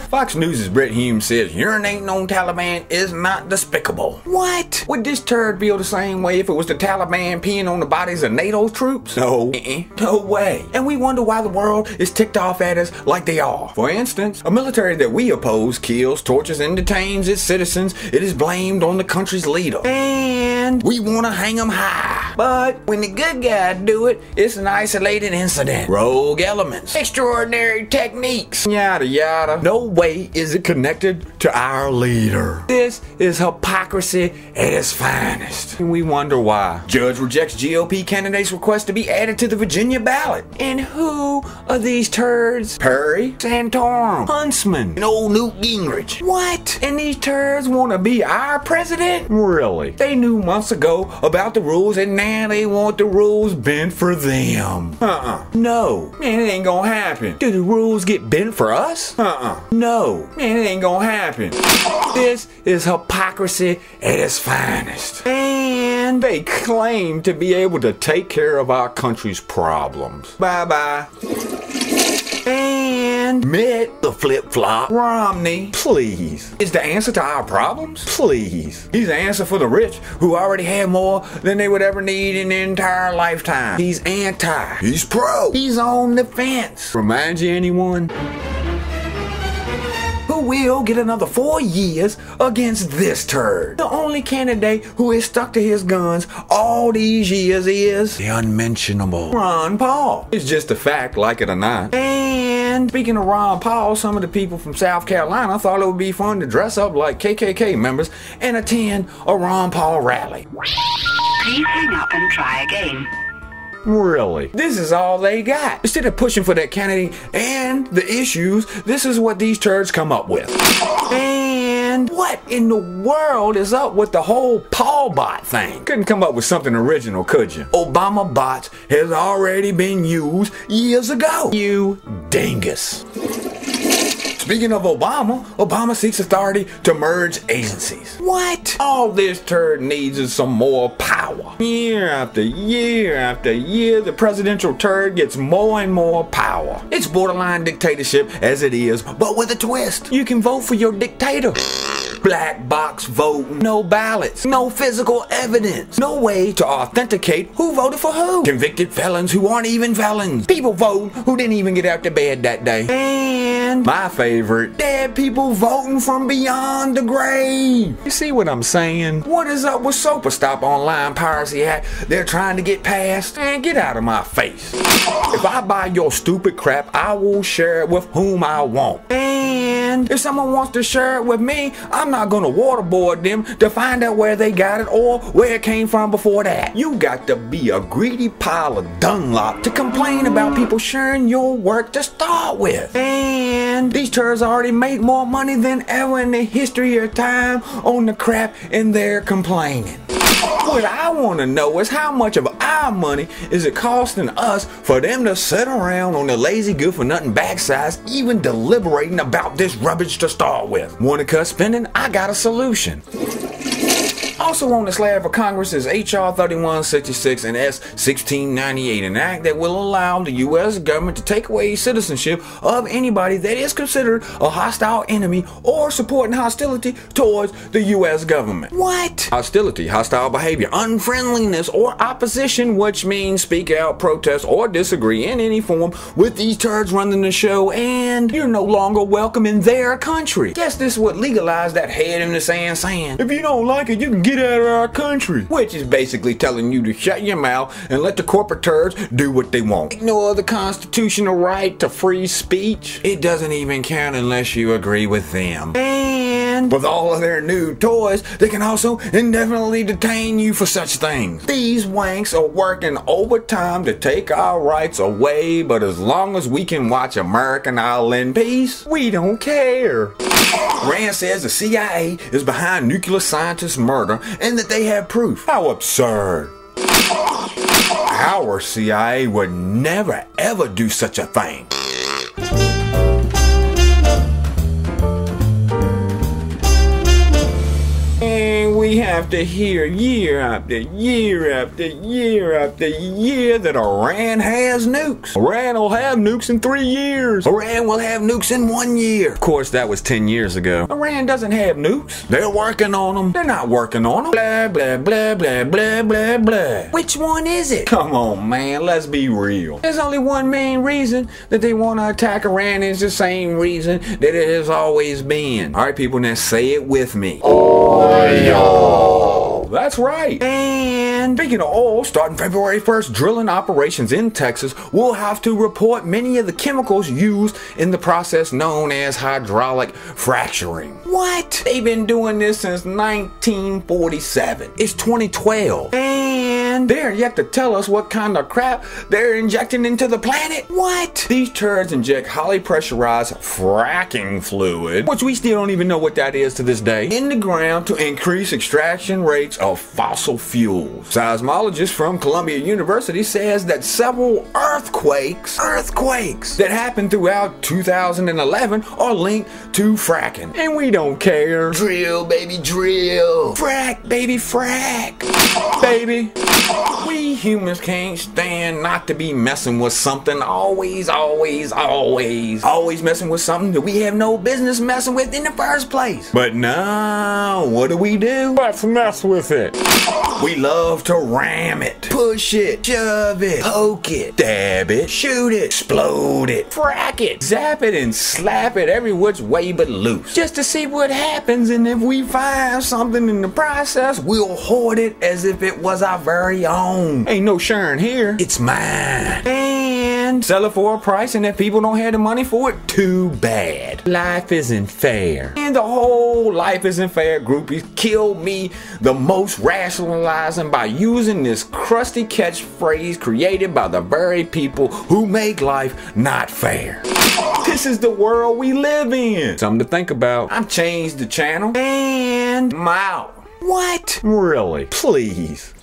Fox News' Brett Hume says urinating on Taliban is not despicable. What? Would this turd feel the same way if it was the Taliban peeing on the bodies of NATO troops? No. No way. And we wonder why the world is ticked off at us like they are. For instance, a military that we oppose kills, tortures, and detains its citizens. It is blamed on the country's leader. And we want to hang them high. But when the good guys do it, it's an isolated incident. Rogue elements. Extraordinary techniques. Yada yada. No way is it connected to our leader. This is hypocrisy at its finest. And we wonder why. Judge rejects GOP candidate's request to be added to the Virginia ballot. And who are these turds? Perry, Santorum, Huntsman, and old Newt Gingrich. What? And these turds want to be our president? Really? They knew months ago about the rules and now they want the rules bent for them. No. Man, it ain't gonna happen. Do the rules get bent for us? No. Man, it ain't gonna happen. This is hypocrisy at its finest. And they claim to be able to take care of our country's problems. Bye-bye. And Mitt the flip-flop Romney, please, is the answer to our problems? Please. He's the answer for the rich who already have more than they would ever need in their entire lifetime. He's anti. He's pro. He's on the fence. Reminds you anyone? Who will get another 4 years against this turd? The only candidate who is stuck to his guns all these years is the unmentionable Ron Paul. It's just a fact, like it or not. And speaking of Ron Paul, some of the people from South Carolina thought it would be fun to dress up like KKK members and attend a Ron Paul rally. Please hang up and try again. Really? This is all they got. Instead of pushing for that candidate and the issues, this is what these turds come up with. And what in the world is up with the whole Paul bot thing? Couldn't come up with something original, could you? Obama bots has already been used years ago. You dingus. Speaking of Obama, Obama seeks authority to merge agencies. What? All this turd needs is some more power. Year after year after year, the presidential turd gets more and more power. It's borderline dictatorship as it is, but with a twist. You can vote for your dictator. Black box voting, no ballots, no physical evidence, no way to authenticate who voted for who. Convicted felons who aren't even felons. People vote who didn't even get out to bed that day. And my favorite, dead people voting from beyond the grave. You see what I'm saying? What is up with Sopa Stop Online Piracy Act they're trying to get passed? Man, get out of my face. If I buy your stupid crap, I will share it with whom I want. And if someone wants to share it with me, I'm not gonna waterboard them to find out where they got it or where it came from before that. You got to be a greedy pile of Dunlop to complain about people sharing your work to start with. And these turds already make more money than ever in the history of time on the crap and they're complaining. What I want to know is how much of our money is it costing us for them to sit around on the lazy good-for-nothing backsides even deliberating about this rubbish to start with. Want to cut spending? I got a solution. Also on the slab of Congress is H.R. 3166 and S. 1698, an act that will allow the U.S. government to take away citizenship of anybody that is considered a hostile enemy or supporting hostility towards the U.S. government. What? Hostility, hostile behavior, unfriendliness, or opposition, which means speak out, protest, or disagree in any form with these turds running the show, and you're no longer welcome in their country. Guess this would legalize that head in the sand saying, if you don't like it, you can get out of our country. Which is basically telling you to shut your mouth and let the corporate turds do what they want. Ignore the constitutional right to free speech. It doesn't even count unless you agree with them. And with all of their new toys, they can also indefinitely detain you for such things. These wanks are working overtime to take our rights away, but as long as we can watch American Idol in peace, we don't care. Rand says the CIA is behind nuclear scientists' murder and that they have proof. How absurd. Our CIA would never ever do such a thing. And we have have to hear year after year after year after year that Iran has nukes. Iran will have nukes in 3 years. Iran will have nukes in 1 year. Of course, that was 10 years ago. Iran doesn't have nukes. They're working on them. They're not working on them. Blah, blah, blah, blah, blah, blah, blah. Which one is it? Come on, man. Let's be real. There's only one main reason that they want to attack Iran. Is the same reason that it has always been. All right, people, now say it with me. Oil. That's right. And speaking of oil, starting February 1st, drilling operations in Texas will have to report many of the chemicals used in the process known as hydraulic fracturing. What? They've been doing this since 1947. It's 2012. And they're yet to tell us what kind of crap they're injecting into the planet. What? These turds inject highly pressurized fracking fluid, which we still don't even know what that is to this day, in the ground to increase extraction rates of fossil fuels. Seismologist from Columbia University says that several earthquakes that happened throughout 2011 are linked to fracking. And we don't care. Drill, baby, drill. Frack, baby, frack. Baby. We humans can't stand not to be messing with something. Always messing with something that we have no business messing with in the first place. But now, what do? Let's mess with it. We love to ram it, push it, shove it, poke it, dab it, shoot it, explode it, frack it, zap it, and slap it every which way but loose. Just to see what happens, and if we find something in the process, we'll hoard it as if it was our very own. Ain't no sharing here. It's mine. And sell it for a price, and if people don't have the money for it, too bad. Life isn't fair. And the whole life isn't fair groupies kill me the most rationalizing by using this crusty catchphrase created by the very people who make life not fair. This is the world we live in. Something to think about. I'm ChangeDaChannel, and I'm out. What? Really? Please.